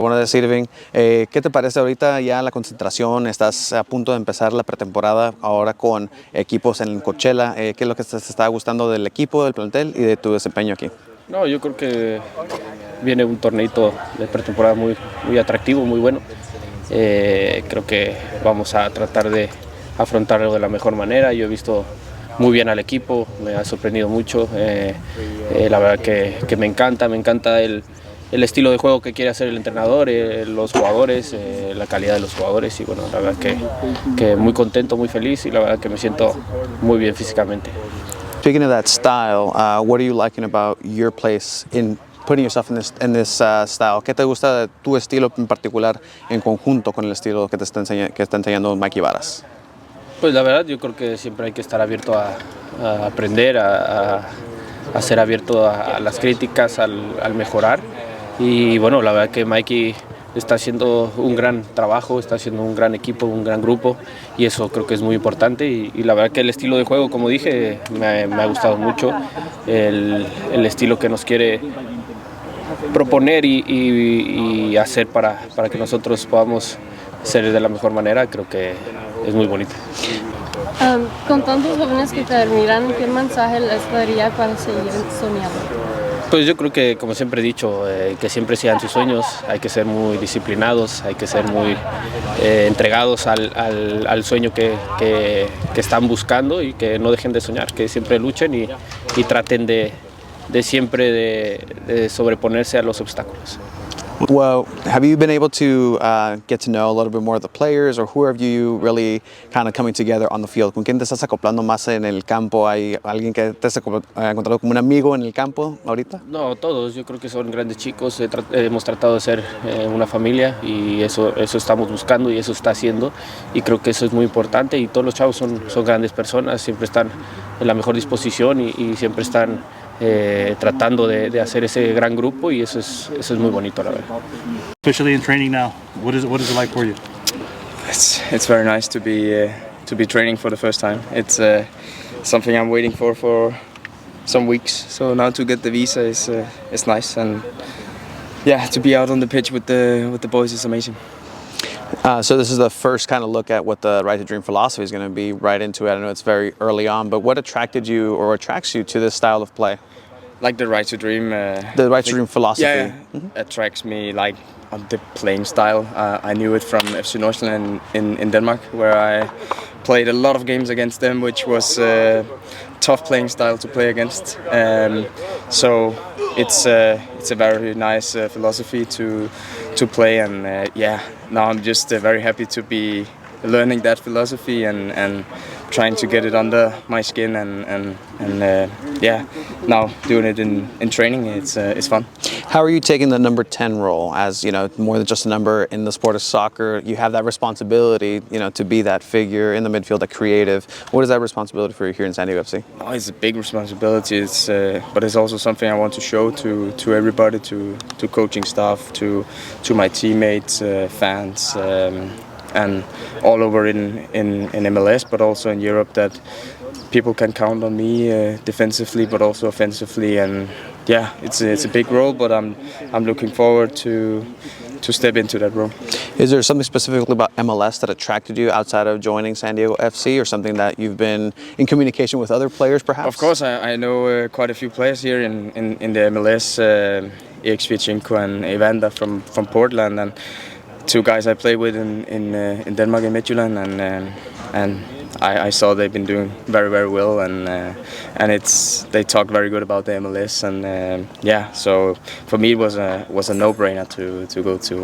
Bueno, decir, Irving, ¿qué te parece ahorita ya la concentración? Estás a punto de empezar la pretemporada ahora con equipos en Coachella. ¿Qué es lo que te está gustando del equipo, del plantel y de tu desempeño aquí? No, yo creo que viene un torneito de pretemporada muy atractivo, muy bueno. Creo que vamos a tratar de afrontarlo de la mejor manera. Yo he visto muy bien al equipo, me ha sorprendido mucho. La verdad que me encanta el estilo de juego que quiere hacer el entrenador, los jugadores, la calidad de los jugadores y bueno, la verdad que muy contento, muy feliz y la verdad que me siento muy bien físicamente. Speaking of that style, what are you liking about your place in putting yourself in this style? ¿Qué te gusta de tu estilo en particular en conjunto con el estilo que está enseñando Mikey Varas? Pues la verdad yo creo que siempre hay que estar abierto a aprender, a ser abierto a las críticas, al mejorar. Y bueno, la verdad que Mikey está haciendo un gran trabajo, está haciendo un gran equipo, un gran grupo y eso creo que es muy importante y la verdad que el estilo de juego, como dije, me ha gustado mucho, el estilo que nos quiere proponer y hacer para que nosotros podamos ser de la mejor manera, creo que es muy bonito. Con tantos jóvenes que te admiran, ¿qué mensaje les daría para seguir soñando? Pues yo creo que, como siempre he dicho, que siempre sigan sus sueños, hay que ser muy disciplinados, hay que ser muy entregados al sueño que están buscando y que no dejen de soñar, que siempre luchen y traten de siempre de sobreponerse a los obstáculos. Well, have you been able to get to know a little bit more of the players, or who have you really kind of coming together on the field? ¿Con quién te estás acoplando más en el campo? ¿Hay alguien que te has encontrado como un amigo en el campo ahorita? No, todos, yo creo que son grandes chicos, hemos tratado de ser una familia y eso estamos buscando y eso está haciendo y creo que eso es muy importante y todos los chavos son grandes personas, siempre están en la mejor disposición y siempre están tratando de hacer ese gran grupo y eso es muy bonito, la verdad. Especially in training now, what is it like for you? It's very nice to be training for the first time. It's something I'm waiting for some weeks. So now to get the visa is nice, and yeah, to be out on the pitch with the boys is amazing. So this is the first kind of look at what the Right to Dream philosophy is going to be right into it. I know it's very early on, but what attracted you or attracts you to this style of play? Like the Right to Dream. The Right to Dream philosophy. Yeah, attracts me like on the playing style. I knew it from FC Nordsjælland in Denmark, where I played a lot of games against them, which was a tough playing style to play against. So it's a very nice philosophy to play, and yeah, now I'm just very happy to be learning that philosophy and trying to get it under my skin and yeah, now doing it in training, it's fun. How are you taking the number 10 role as, you know, more than just a number in the sport of soccer? You have that responsibility, you know, to be that figure in the midfield, that creative. What is that responsibility for you here in San Diego FC? Oh, it's a big responsibility, but it's also something I want to show to everybody, to coaching staff, to my teammates, fans, and all over in MLS, but also in Europe, that people can count on me defensively, but also offensively. And yeah, it's a big role, but I'm looking forward to step into that role. Is there something specifically about MLS that attracted you outside of joining San Diego FC, or something that you've been in communication with other players, perhaps? Of course, I know quite a few players here in the MLS, Erik Sviatchenko and Evander from Portland, and two guys I played with in Denmark in Midtjylland, and I saw they've been doing very well, and they talk very good about the MLS, and yeah, so for me it was a no-brainer to go to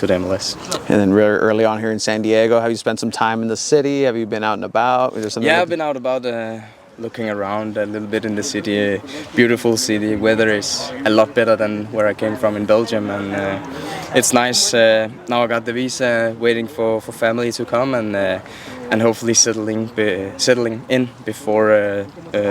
the MLS. And then really early on here in San Diego, have you spent some time in the city? Have you been out and about? Is there something? Yeah, I've been out about. Looking around a little bit in the city, beautiful city. Weather is a lot better than where I came from in Belgium, and it's nice. Now I got the visa, waiting for family to come, and hopefully settling in before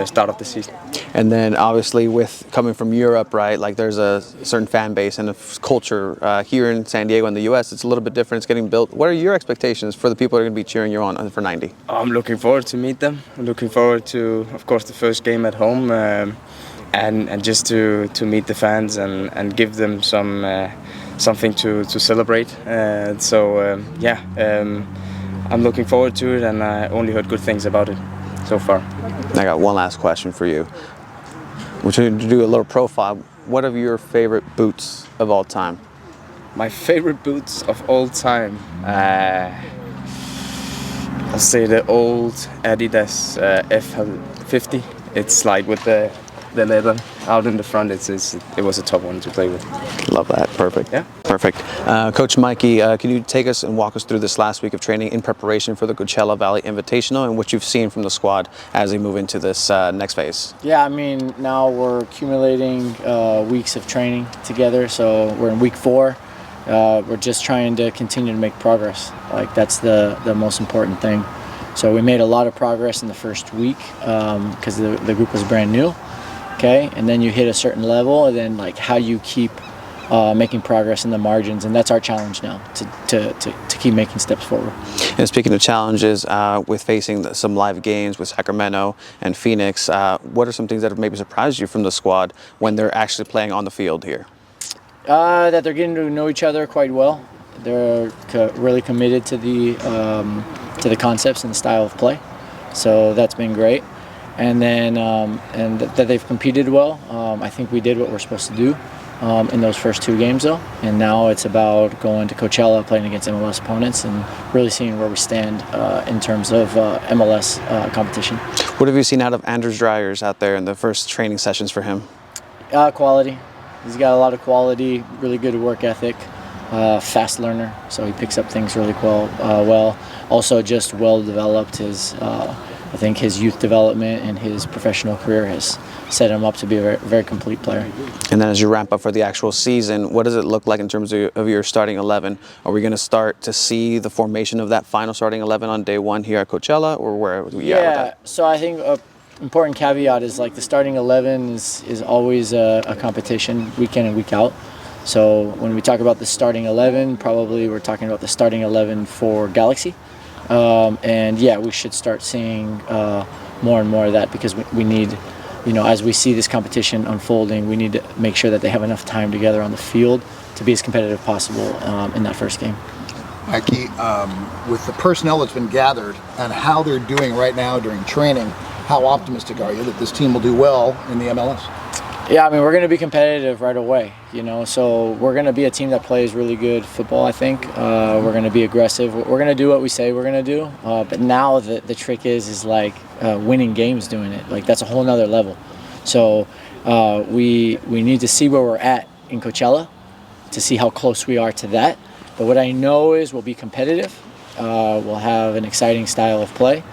start of the season. And then obviously with coming from Europe, right, like there's a certain fan base and a culture here in San Diego in the US, it's a little bit different, it's getting built. What are your expectations for the people that are going to be cheering you on for 90? I'm looking forward to meet them. I'm looking forward to, of course, the first game at home, and just to meet the fans and give them something to celebrate. I'm looking forward to it, and I only heard good things about it so far. I got one last question for you. We're trying to do a little profile. What are your favorite boots of all time? My favorite boots of all time. I'll say the old Adidas F50. It's like with the leather out in the front. It was a tough one to play with. Love that. Perfect. Yeah. Perfect. Coach Mikey, can you take us and walk us through this last week of training in preparation for the Coachella Valley Invitational and what you've seen from the squad as they move into this next phase? Yeah, I mean, now we're accumulating weeks of training together. So we're in week 4. We're just trying to continue to make progress. Like, that's the most important thing. So we made a lot of progress in the first week because the group was brand new. Okay, and then you hit a certain level, and then like how you keep making progress in the margins, and that's our challenge now to keep making steps forward. And speaking of challenges, with facing some live games with Sacramento and Phoenix, what are some things that have maybe surprised you from the squad when they're actually playing on the field here? That they're getting to know each other quite well. They're really committed to the concepts and the style of play, so that's been great. And then and that they've competed well. I think we did what we're supposed to do in those first 2 games, though. And now it's about going to Coachella, playing against MLS opponents, and really seeing where we stand in terms of MLS competition. What have you seen out of Anders Dreyers out there in the first training sessions for him? Quality. He's got a lot of quality, really good work ethic, fast learner, so he picks up things really well. Also just well developed. I think his youth development and his professional career has set him up to be a very, very complete player. And then as you ramp up for the actual season, what does it look like in terms of your starting 11? Are we going to start to see the formation of that final starting 11 on day 1 here at Coachella, or where are we at with that? So I think an important caveat is like the starting 11 is always a competition week in and week out. So when we talk about the starting 11, probably we're talking about the starting 11 for Galaxy. And yeah, we should start seeing more and more of that, because we need, as we see this competition unfolding, we need to make sure that they have enough time together on the field to be as competitive as possible in that first game. Mikey, with the personnel that's been gathered and how they're doing right now during training, how optimistic are you that this team will do well in the MLS? Yeah, I mean, we're going to be competitive right away, so we're going to be a team that plays really good football, I think. We're going to be aggressive. We're going to do what we say we're going to do. But now the trick is like winning games doing it. Like, that's a whole nother level. So we need to see where we're at in Coachella to see how close we are to that. But what I know is we'll be competitive. We'll have an exciting style of play.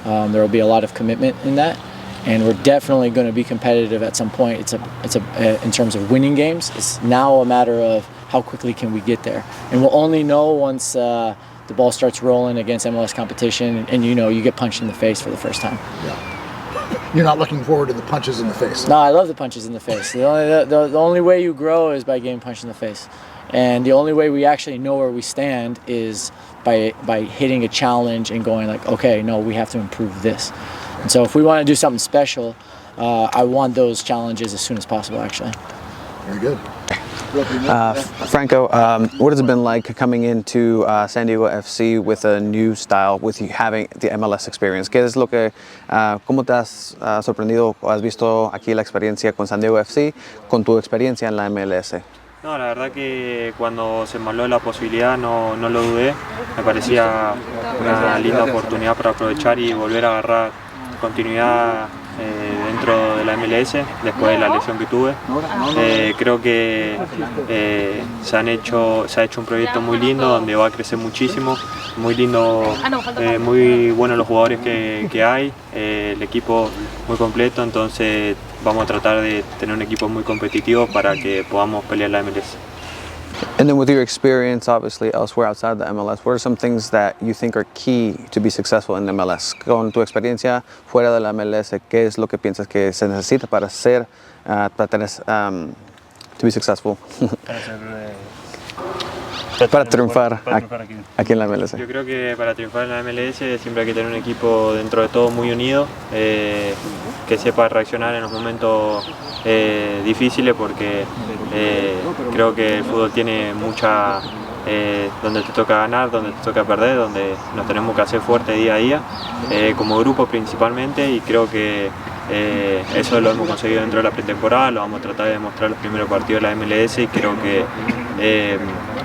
There will be a lot of commitment in that. And we're definitely going to be competitive at some point. It's in terms of winning games. It's now a matter of how quickly can we get there, and we'll only know once the ball starts rolling against MLS competition, and you get punched in the face for the first time. Yeah. You're not looking forward to the punches in the face. No, I love the punches in the face. The only way you grow is by getting punched in the face, and the only way we actually know where we stand is by hitting a challenge and going like, okay, no, we have to improve this. And so if we want to do something special, I want those challenges as soon as possible, actually. Very good. Franco, what has it been like coming into San Diego FC with a new style, with you having the MLS experience? ¿Qué es lo que, cómo te has sorprendido o has visto aquí la experiencia con San Diego FC, con tu experiencia en la MLS? No, la verdad que cuando se me habló la posibilidad no lo dudé. Me parecía una linda oportunidad para aprovechar y volver a agarrar continuidad dentro de la MLS después de la lesión que tuve. Creo que se ha hecho un proyecto muy lindo donde va a crecer muchísimo, muy lindo, muy buenos los jugadores que hay, el equipo muy completo, entonces vamos a tratar de tener un equipo muy competitivo para que podamos pelear la MLS. And then with your experience, obviously, elsewhere outside the MLS, what are some things that you think are key to be successful in the MLS? Con tu experiencia fuera de la MLS, ¿qué es lo que piensas que se necesita para to be successful? Para triunfar aquí en la MLS. Yo creo que para triunfar en la MLS siempre hay que tener un equipo dentro de todo muy unido, que sepa reaccionar en los momentos difíciles, porque Creo que el fútbol tiene mucha, donde te toca ganar, donde te toca perder, donde nos tenemos que hacer fuerte día a día, como grupo principalmente, y creo que eso lo hemos conseguido dentro de la pretemporada, lo vamos a tratar de demostrar los primeros partidos de la MLS y creo que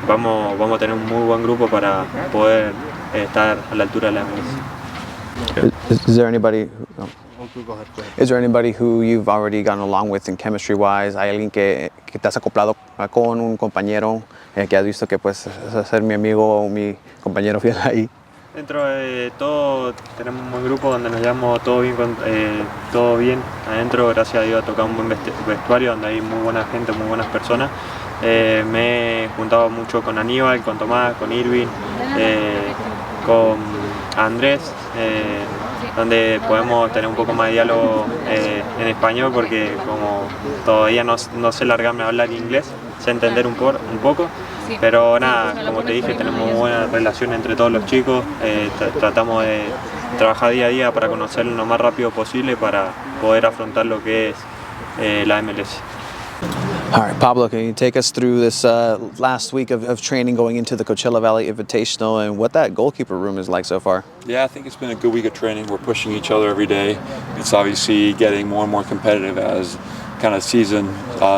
vamos a tener un muy buen grupo para poder estar a la altura de la MLS. Is there anybody? Is there anybody who you've already gotten along with in chemistry-wise? ¿Hay alguien que te has acoplado con un compañero que has visto que pues es ser mi amigo o mi compañero fiel ahí? Dentro de todo tenemos un buen grupo donde nos llevamos todo bien adentro, gracias a Dios ha tocado un buen vestuario donde hay muy buena gente, muy buenas personas. Me he juntado mucho con Aníbal, con Tomás, con Irving, con Andrés, donde podemos tener un poco más de diálogo en español porque como todavía no sé largarme a hablar inglés, sé entender un poco, pero nada, como te dije, tenemos buena relación entre todos los chicos, tratamos de trabajar día a día para conocerlo lo más rápido posible para poder afrontar lo que es la MLS. All right, Pablo, can you take us through this last week of training going into the Coachella Valley Invitational and what that goalkeeper room is like so far? Yeah, I think it's been a good week of training. We're pushing each other every day. It's obviously getting more and more competitive as kind of season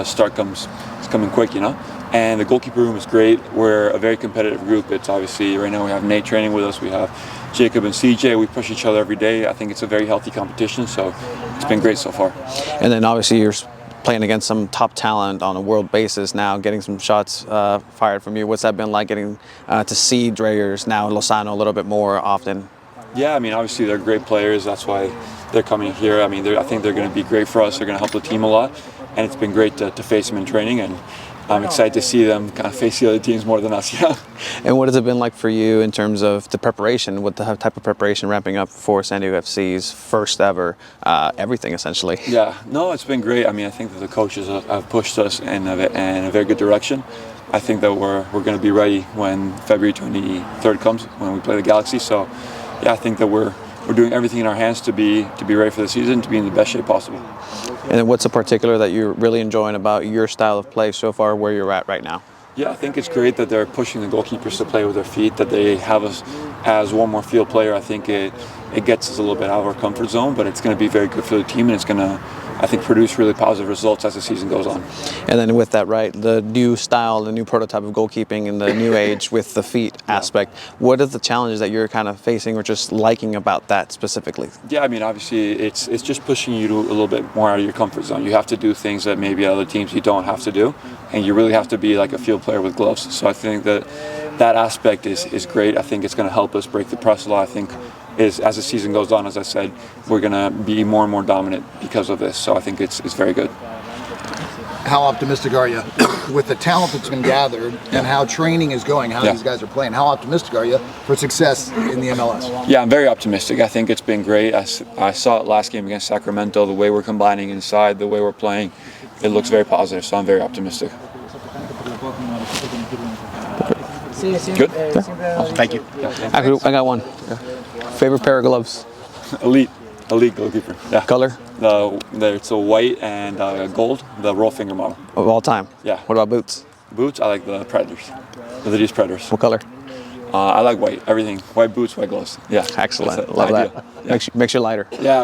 start comes. It's coming quick, you know. And the goalkeeper room is great. We're a very competitive group. It's obviously right now we have Nate training with us. We have Jacob and CJ. We push each other every day. I think it's a very healthy competition. So it's been great so far. And then obviously you're playing against some top talent on a world basis now, getting some shots fired from you. What's that been like getting to see Dreyer's now Lozano a little bit more often? Yeah, I mean, obviously they're great players. That's why they're coming here. I mean, I think they're going to be great for us. They're going to help the team a lot. And it's been great to face them in training. And I'm excited to see them kind of face the other teams more than us. Yeah. And what has it been like for you in terms of the preparation? What the type of preparation ramping up for San Diego FC's first ever everything essentially? Yeah, no, it's been great. I mean, I think that the coaches have pushed us in a very good direction. I think that we're going to be ready when February 23rd comes when we play the Galaxy. So, yeah, I think that we're doing everything in our hands to be ready for the season, to be in the best shape possible. And then what's the particular that you're really enjoying about your style of play so far, where you're at right now? Yeah, I think it's great that they're pushing the goalkeepers to play with their feet, that they have us as one more field player. I think it gets us a little bit out of our comfort zone, but it's going to be very good for the team, and it's going to, I think, produce really positive results as the season goes on. And then with that, right, the new style, the new prototype of goalkeeping in the new age with the feet aspect, what are the challenges that you're kind of facing or just liking about that specifically? Yeah, I mean, obviously it's just pushing you to a little bit more out of your comfort zone. You have to do things that maybe other teams you don't have to do, and you really have to be like a field player with gloves. So I think that aspect is great. I think it's going to help us break the press a lot. I think as the season goes on, as I said, we're going to be more and more dominant because of this. So I think it's very good. How optimistic are you with the talent that's been gathered and how training is going, how these guys are playing? How optimistic are you for success in the MLS? Yeah, I'm very optimistic. I think it's been great. I saw it last game against Sacramento, the way we're combining inside, the way we're playing. It looks very positive, so I'm very optimistic. Good? Awesome. Thank you. I got one. Favorite pair of gloves? Elite goalkeeper. Yeah. Color? It's a white and gold, the roll finger model. Of all time? Yeah. What about boots? Boots, I like the Predators. The Adidas Predators. What color? I like white, everything. White boots, white gloves. Yeah. Excellent. That's Love ideal. that. Yeah. Makes you lighter. Yeah.